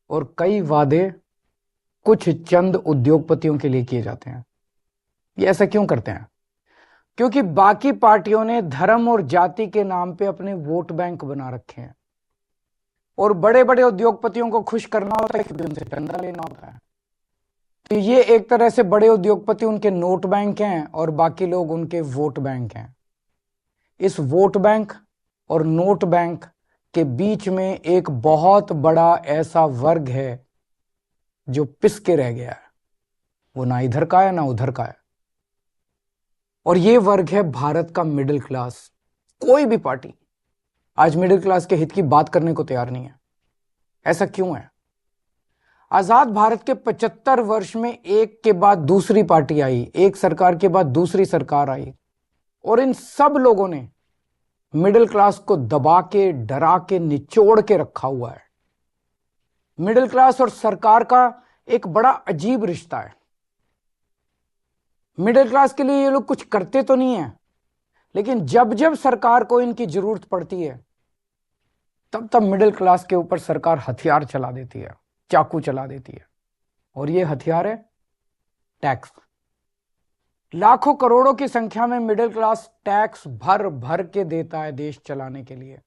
और कई वादे कुछ चंद उद्योगपतियों के लिए किए जाते हैं। ये ऐसा क्यों करते हैं? क्योंकि बाकी पार्टियों ने धर्म और जाति के नाम पे अपने वोट बैंक बना रखे हैं और बड़े बड़े उद्योगपतियों को खुश करना होता है क्योंकि उनसे चंदा लेना होता है। तो ये एक तरह से बड़े उद्योगपति उनके नोट बैंक हैं और बाकी लोग उनके वोट बैंक हैं। इस वोट बैंक और नोट बैंक के बीच में एक बहुत बड़ा ऐसा वर्ग है जो पिस के रह गया है। वो ना इधर का है ना उधर का है, और ये वर्ग है भारत का मिडिल क्लास। कोई भी पार्टी आज मिडिल क्लास के हित की बात करने को तैयार नहीं है। ऐसा क्यों है? आजाद भारत के 75 वर्ष में एक के बाद दूसरी पार्टी आई, एक सरकार के बाद दूसरी सरकार आई, और इन सब लोगों ने मिडिल क्लास को दबा के, डरा के, निचोड़ के रखा हुआ है। मिडिल क्लास और सरकार का एक बड़ा अजीब रिश्ता है। मिडिल क्लास के लिए ये लोग कुछ करते तो नहीं है, लेकिन जब जब सरकार को इनकी जरूरत पड़ती है तब तब मिडिल क्लास के ऊपर सरकार हथियार चला देती है, चाकू चला देती है। और ये हथियार है टैक्स। लाखों करोड़ों की संख्या में मिडिल क्लास टैक्स भर भर के देता है देश चलाने के लिए,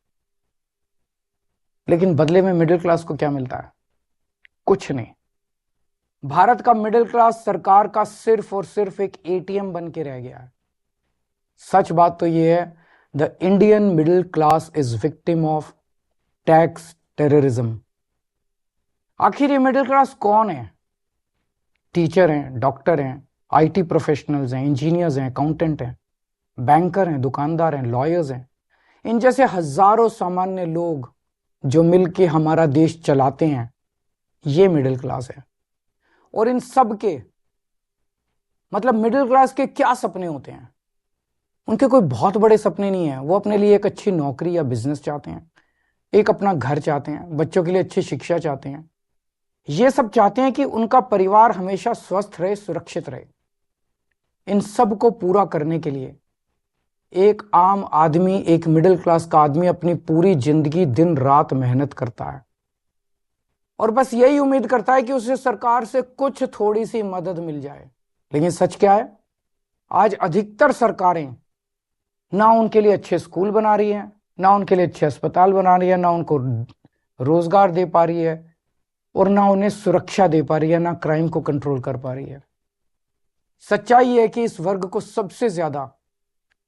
लेकिन बदले में मिडिल क्लास को क्या मिलता है? कुछ नहीं। भारत का मिडिल क्लास सरकार का सिर्फ और सिर्फ एक एटीएम बन के रह गया है। सच बात तो यह है, the Indian middle class is victim of tax terrorism. आखिर ये मिडिल क्लास कौन है? टीचर हैं, डॉक्टर हैं, आईटी प्रोफेशनल्स हैं, इंजीनियर्स हैं, अकाउंटेंट हैं, बैंकर हैं, दुकानदार हैं, लॉयर्स हैं। इन जैसे हजारों सामान्य लोग जो मिलके हमारा देश चलाते हैं, ये मिडिल क्लास है। और इन सब के मतलब मिडिल क्लास के क्या सपने होते हैं? उनके कोई बहुत बड़े सपने नहीं है। वो अपने लिए एक अच्छी नौकरी या बिजनेस चाहते हैं, एक अपना घर चाहते हैं, बच्चों के लिए अच्छी शिक्षा चाहते हैं। ये सब चाहते हैं कि उनका परिवार हमेशा स्वस्थ रहे, सुरक्षित रहे। इन सब को पूरा करने के लिए एक आम आदमी, एक मिडिल क्लास का आदमी अपनी पूरी जिंदगी दिन रात मेहनत करता है और बस यही उम्मीद करता है कि उसे सरकार से कुछ थोड़ी सी मदद मिल जाए। लेकिन सच क्या है? आज अधिकतर सरकारें ना उनके लिए अच्छे स्कूल बना रही हैं, ना उनके लिए अच्छे अस्पताल बना रही है, ना उनको रोजगार दे पा रही है, और ना उन्हें सुरक्षा दे पा रही है, ना क्राइम को कंट्रोल कर पा रही है। सच्चाई है कि इस वर्ग को सबसे ज्यादा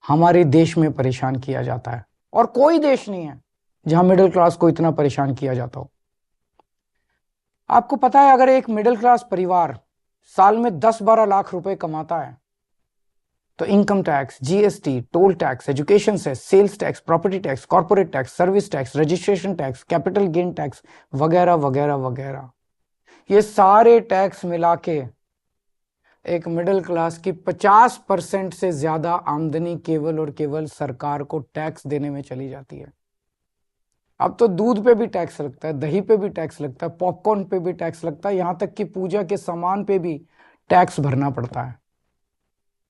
हमारे देश में परेशान किया जाता है, और कोई देश नहीं है जहां मिडिल क्लास को इतना परेशान किया जाता हो। आपको पता है, अगर एक मिडिल क्लास परिवार साल में 10-12 लाख रुपए कमाता है तो income tax, GST, toll tax, education cess, sales tax, property tax, corporate tax, service tax, registration tax, capital gain tax वगैरह वगैरह वगैरह, ये सारे टैक्स मिला के एक मिडिल क्लास की 50% से ज्यादा आमदनी केवल और केवल सरकार को टैक्स देने में चली जाती है। अब तो दूध पे भी टैक्स लगता है, दही पे भी टैक्स लगता है, पॉपकॉर्न पे भी टैक्स लगता है, यहां तक कि पूजा के सामान पे भी टैक्स भरना पड़ता है।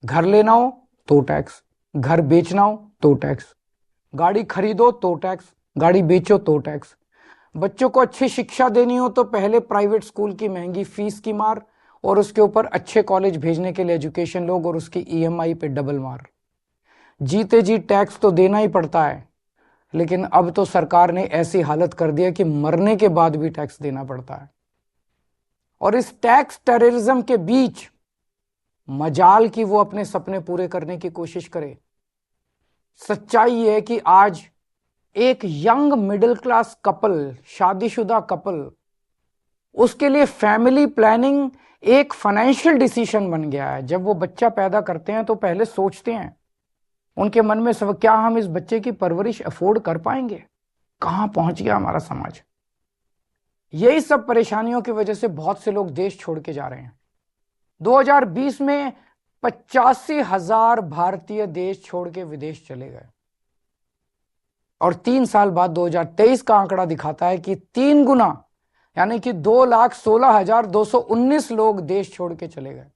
घर लेना हो तो टैक्स, घर बेचना हो तो टैक्स, गाड़ी खरीदो तो टैक्स, गाड़ी बेचो तो टैक्स, बच्चों को अच्छी शिक्षा देनी हो तो पहले प्राइवेट स्कूल की महंगी फीस की मार, और उसके ऊपर अच्छे कॉलेज भेजने के लिए एजुकेशन लोग और उसकी ईएमआई पे डबल मार। जीते जी टैक्स तो देना ही पड़ता है, लेकिन अब तो सरकार ने ऐसी हालत कर दी है कि मरने के बाद भी टैक्स देना पड़ता है। और इस टैक्स टेररिज्म के बीच मजाल की वो अपने सपने पूरे करने की कोशिश करे। सच्चाई है कि आज एक यंग मिडिल क्लास कपल, शादीशुदा कपल, उसके लिए फैमिली प्लानिंग एक फाइनेंशियल डिसीजन बन गया है। जब वो बच्चा पैदा करते हैं तो पहले सोचते हैं, उनके मन में सब, क्या हम इस बच्चे की परवरिश अफोर्ड कर पाएंगे? कहां पहुंच गया हमारा समाज? यही सब परेशानियों की वजह से बहुत से लोग देश छोड़ के जा रहे हैं। 2020 में 85,000 भारतीय देश छोड़ के विदेश चले गए, और 3 साल बाद 2023 का आंकड़ा दिखाता है कि 3 गुना, यानी कि 2,16,219 लोग देश छोड़ के चले गए।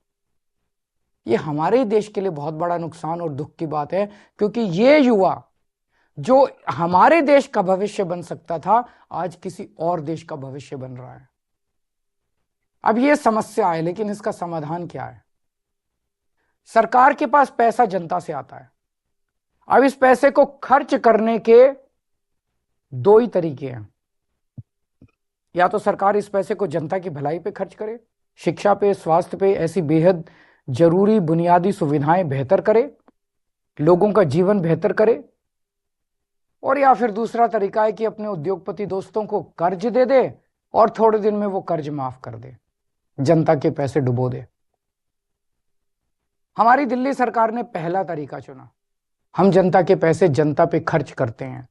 ये हमारे देश के लिए बहुत बड़ा नुकसान और दुख की बात है, क्योंकि ये युवा जो हमारे देश का भविष्य बन सकता था, आज किसी और देश का भविष्य बन रहा है। अब ये समस्या है, लेकिन इसका समाधान क्या है? सरकार के पास पैसा जनता से आता है। अब इस पैसे को खर्च करने के दो ही तरीके हैं। या तो सरकार इस पैसे को जनता की भलाई पे खर्च करे, शिक्षा पे, स्वास्थ्य पे, ऐसी बेहद जरूरी बुनियादी सुविधाएं बेहतर करे, लोगों का जीवन बेहतर करे। और या फिर दूसरा तरीका है कि अपने उद्योगपति दोस्तों को कर्ज दे दे और थोड़े दिन में वो कर्ज माफ कर दे, जनता के पैसे डुबो दे। हमारी दिल्ली सरकार ने पहला तरीका चुना। हम जनता के पैसे जनता पे खर्च करते हैं।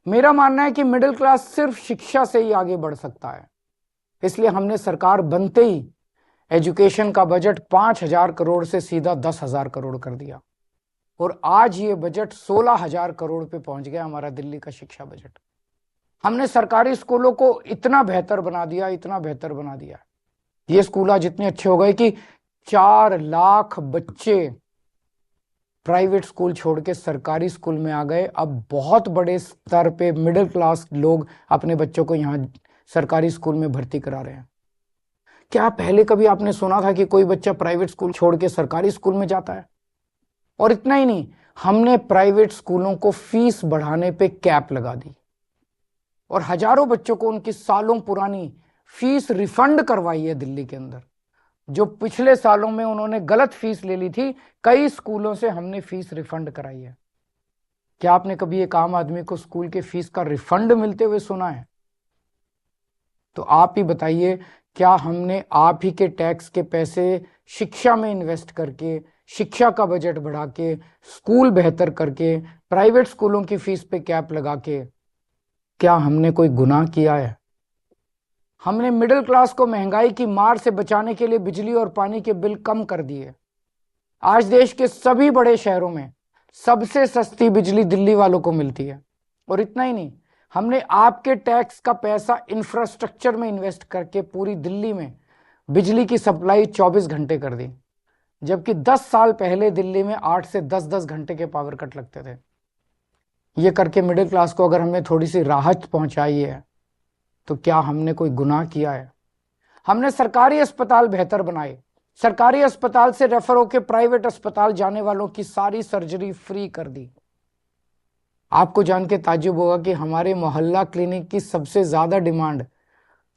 मेरा मानना है कि मिडिल क्लास सिर्फ शिक्षा से ही आगे बढ़ सकता है। इसलिए हमने सरकार बनते ही एजुकेशन का बजट 5,000 करोड़ से सीधा 10,000 करोड़ कर दिया, और आज ये बजट 16,000 करोड़ पे पहुंच गया, हमारा दिल्ली का शिक्षा बजट। हमने सरकारी स्कूलों को इतना बेहतर बना दिया, इतना बेहतर बना दिया। ये स्कूल आज इतने अच्छे हो गए कि 4 लाख बच्चे प्राइवेट स्कूल छोड़ के सरकारी स्कूल में आ गए। अब बहुत बड़े स्तर पे मिडिल क्लास लोग अपने बच्चों को यहाँ सरकारी स्कूल में भर्ती करा रहे हैं। क्या पहले कभी आपने सुना था कि कोई बच्चा प्राइवेट स्कूल छोड़ के सरकारी स्कूल में जाता है? और इतना ही नहीं, हमने प्राइवेट स्कूलों को फीस बढ़ाने पे कैप लगा दी और हजारों बच्चों को उनकी सालों पुरानी फीस रिफंड करवाई है दिल्ली के अंदर। जो पिछले सालों में उन्होंने गलत फीस ले ली थी, कई स्कूलों से हमने फीस रिफंड कराई है। क्या आपने कभी एक आम आदमी को स्कूल के फीस का रिफंड मिलते हुए सुना है? तो आप ही बताइए, क्या हमने आप ही के टैक्स के पैसे शिक्षा में इन्वेस्ट करके, शिक्षा का बजट बढ़ा के, स्कूल बेहतर करके, प्राइवेट स्कूलों की फीस पे कैप लगा के, क्या हमने कोई गुनाह किया है? हमने मिडिल क्लास को महंगाई की मार से बचाने के लिए बिजली और पानी के बिल कम कर दिए। आज देश के सभी बड़े शहरों में सबसे सस्ती बिजली दिल्ली वालों को मिलती है। और इतना ही नहीं, हमने आपके टैक्स का पैसा इंफ्रास्ट्रक्चर में इन्वेस्ट करके पूरी दिल्ली में बिजली की सप्लाई 24 घंटे कर दी, जबकि 10 साल पहले दिल्ली में 8 से 10-10 घंटे के पावर कट लगते थे। ये करके मिडिल क्लास को अगर हमने थोड़ी सी राहत पहुंचाई है, तो क्या हमने कोई गुनाह किया है? हमने सरकारी अस्पताल बेहतर बनाए। सरकारी अस्पताल से रेफर होकर प्राइवेट अस्पताल जाने वालों की सारी सर्जरी फ्री कर दी। आपको जान के ताज्जुब होगा कि हमारे मोहल्ला क्लिनिक की सबसे ज्यादा डिमांड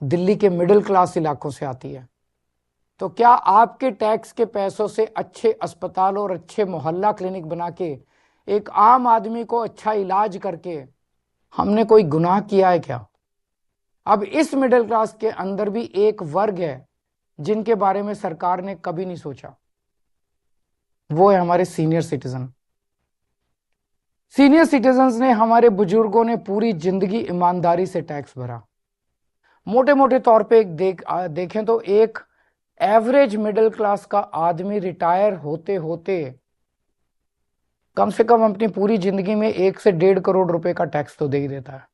दिल्ली के मिडिल क्लास इलाकों से आती है। तो क्या आपके टैक्स के पैसों से अच्छे अस्पताल और अच्छे मोहल्ला क्लिनिक बना के एक आम आदमी को अच्छा इलाज करके हमने कोई गुनाह किया है क्या? अब इस मिडिल क्लास के अंदर भी एक वर्ग है जिनके बारे में सरकार ने कभी नहीं सोचा, वो है हमारे सीनियर सिटीजन। सीनियर सिटीजन्स ने, हमारे बुजुर्गों ने पूरी जिंदगी ईमानदारी से टैक्स भरा। मोटे मोटे तौर पे देखें तो एक एवरेज मिडिल क्लास का आदमी रिटायर होते होते कम से कम अपनी पूरी जिंदगी में 1 से 1.5 करोड़ रुपए का टैक्स तो दे ही देता है।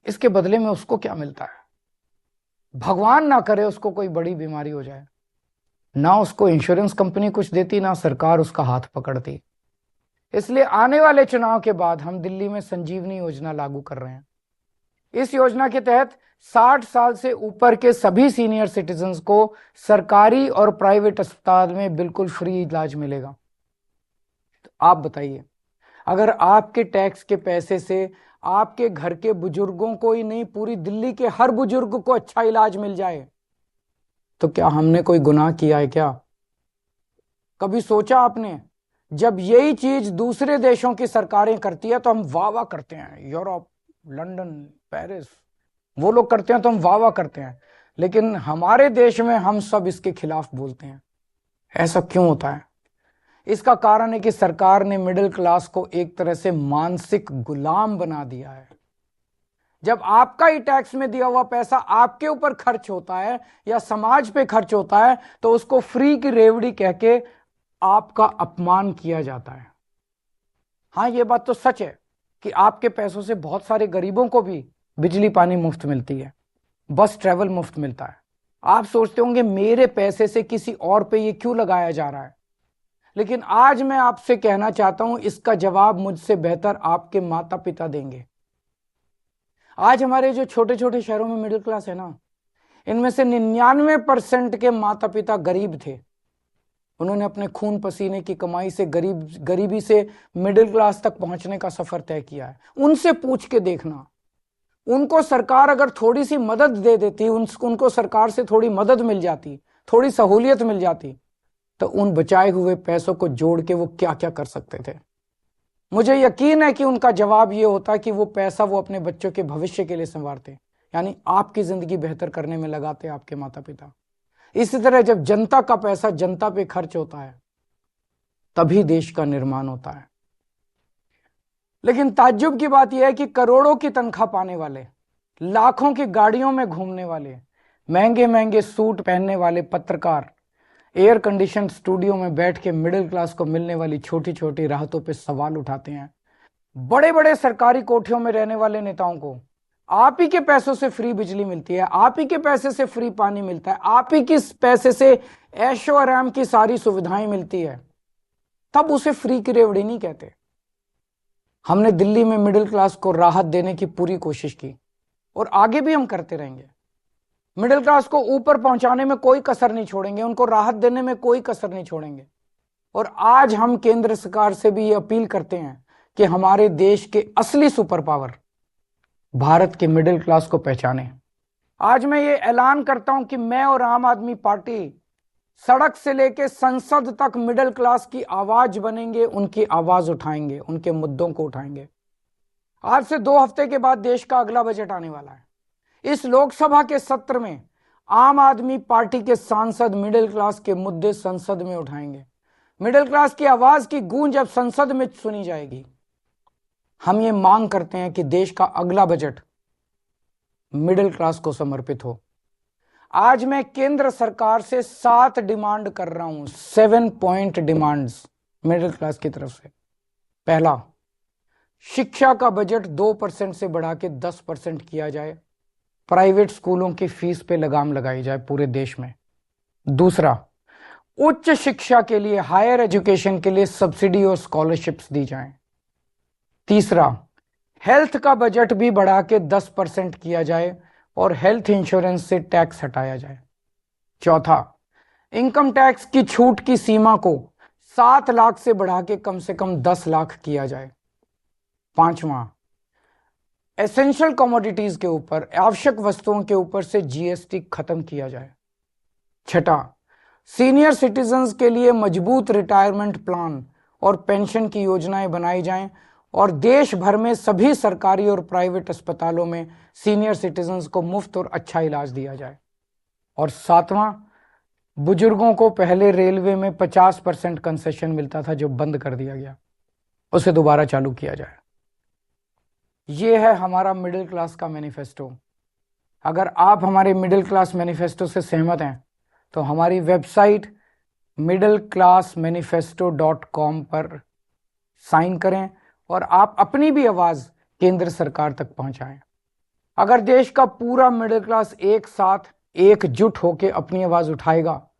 इसके बदले में उसको क्या मिलता है? भगवान ना करे उसको कोई बड़ी बीमारी हो जाए, ना उसको इंश्योरेंस कंपनी कुछ देती, ना सरकार उसका हाथ पकड़ती। इसलिए आने वाले चुनाव के बाद हम दिल्ली में संजीवनी योजना लागू कर रहे हैं। इस योजना के तहत 60 साल से ऊपर के सभी सीनियर सिटीजन्स को सरकारी और प्राइवेट अस्पताल में बिल्कुल फ्री इलाज मिलेगा। तो आप बताइए, अगर आपके टैक्स के पैसे से आपके घर के बुजुर्गों को ही नहीं, पूरी दिल्ली के हर बुजुर्ग को अच्छा इलाज मिल जाए, तो क्या हमने कोई गुनाह किया है क्या? कभी सोचा आपने, जब यही चीज दूसरे देशों की सरकारें करती है तो हम वाह वाह करते हैं, यूरोप, लंदन, पेरिस, वो लोग करते हैं तो हम वाह वाह करते हैं, लेकिन हमारे देश में हम सब इसके खिलाफ बोलते हैं। ऐसा क्यों होता है? इसका कारण है कि सरकार ने मिडिल क्लास को एक तरह से मानसिक गुलाम बना दिया है। जब आपका ही टैक्स में दिया हुआ पैसा आपके ऊपर खर्च होता है या समाज पे खर्च होता है, तो उसको फ्री की रेवड़ी कह के आपका अपमान किया जाता है। हाँ, ये बात तो सच है कि आपके पैसों से बहुत सारे गरीबों को भी बिजली पानी मुफ्त मिलती है, बस ट्रैवल मुफ्त मिलता है। आप सोचते होंगे मेरे पैसे से किसी और पे ये क्यों लगाया जा रहा है, लेकिन आज मैं आपसे कहना चाहता हूं, इसका जवाब मुझसे बेहतर आपके माता पिता देंगे। आज हमारे जो छोटे छोटे शहरों में मिडिल क्लास है ना, इनमें से 99% के माता पिता गरीब थे। उन्होंने अपने खून पसीने की कमाई से गरीबी से मिडिल क्लास तक पहुंचने का सफर तय किया है। उनसे पूछ के देखना, उनको सरकार अगर थोड़ी सी मदद दे देती, उनको सरकार से थोड़ी मदद मिल जाती, थोड़ी सहूलियत मिल जाती, तो उन बचाए हुए पैसों को जोड़ के वो क्या क्या कर सकते थे। मुझे यकीन है कि उनका जवाब ये होता कि वो पैसा वो अपने बच्चों के भविष्य के लिए संवारते, यानी आपकी जिंदगी बेहतर करने में लगाते आपके माता पिता। इसी तरह जब जनता का पैसा जनता पे खर्च होता है तभी देश का निर्माण होता है। लेकिन ताज्जुब की बात यह है कि करोड़ों की तनख्वाह पाने वाले, लाखों की गाड़ियों में घूमने वाले, महंगे महंगे सूट पहनने वाले पत्रकार एयर कंडीशन स्टूडियो में बैठ के मिडिल क्लास को मिलने वाली छोटी छोटी राहतों पे सवाल उठाते हैं। बड़े बड़े सरकारी कोठियों में रहने वाले नेताओं को आप ही के पैसों से फ्री बिजली मिलती है, आप ही के पैसे से फ्री पानी मिलता है, आप ही के पैसे से ऐशो आराम की सारी सुविधाएं मिलती है, तब उसे फ्री की रेवड़ी नहीं कहते। हमने दिल्ली में मिडिल क्लास को राहत देने की पूरी कोशिश की और आगे भी हम करते रहेंगे। मिडिल क्लास को ऊपर पहुंचाने में कोई कसर नहीं छोड़ेंगे, उनको राहत देने में कोई कसर नहीं छोड़ेंगे। और आज हम केंद्र सरकार से भी ये अपील करते हैं कि हमारे देश के असली सुपर पावर भारत के मिडिल क्लास को पहचाने। आज मैं ये ऐलान करता हूं कि मैं और आम आदमी पार्टी सड़क से लेकर संसद तक मिडिल क्लास की आवाज बनेंगे, उनकी आवाज उठाएंगे, उनके मुद्दों को उठाएंगे। आज से 2 हफ्ते के बाद देश का अगला बजट आने वाला है। इस लोकसभा के सत्र में आम आदमी पार्टी के सांसद मिडिल क्लास के मुद्दे संसद में उठाएंगे। मिडिल क्लास की आवाज की गूंज अब संसद में सुनी जाएगी। हम ये मांग करते हैं कि देश का अगला बजट मिडिल क्लास को समर्पित हो। आज मैं केंद्र सरकार से 7 डिमांड कर रहा हूं, 7 पॉइंट डिमांड्स मिडिल क्लास की तरफ से। पहला, शिक्षा का बजट 2% से बढ़ा के 10% किया जाए, प्राइवेट स्कूलों की फीस पे लगाम लगाई जाए पूरे देश में। दूसरा, उच्च शिक्षा के लिए, हायर एजुकेशन के लिए सब्सिडी और स्कॉलरशिप्स दी जाएं। तीसरा, हेल्थ का बजट भी बढ़ा के 10% किया जाए और हेल्थ इंश्योरेंस से टैक्स हटाया जाए। चौथा, इनकम टैक्स की छूट की सीमा को 7 लाख से बढ़ा के कम से कम 10 लाख किया जाए। पांचवा, एसेंशियल कमोडिटीज के ऊपर, आवश्यक वस्तुओं के ऊपर से जीएसटी खत्म किया जाए। छठा, सीनियर सिटीजन्स के लिए मजबूत रिटायरमेंट प्लान और पेंशन की योजनाएं बनाई जाएं और देश भर में सभी सरकारी और प्राइवेट अस्पतालों में सीनियर सिटीजन्स को मुफ्त और अच्छा इलाज दिया जाए। और सातवां, बुजुर्गों को पहले रेलवे में 50% कंसेशन मिलता था जो बंद कर दिया गया, उसे दोबारा चालू किया जाए। ये है हमारा मिडिल क्लास का मैनिफेस्टो। अगर आप हमारे मिडिल क्लास मैनिफेस्टो से सहमत हैं तो हमारी वेबसाइट middleclassmanifesto.com पर साइन करें और आप अपनी भी आवाज केंद्र सरकार तक पहुंचाएं। अगर देश का पूरा मिडिल क्लास एक साथ एकजुट होकर अपनी आवाज उठाएगा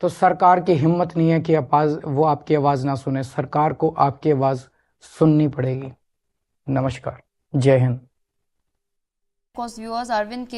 तो सरकार की हिम्मत नहीं है कि वो आपकी आवाज ना सुने। सरकार को आपकी आवाज सुननी पड़ेगी। नमस्कार, जय Hind. Of course, viewers, Arvind K.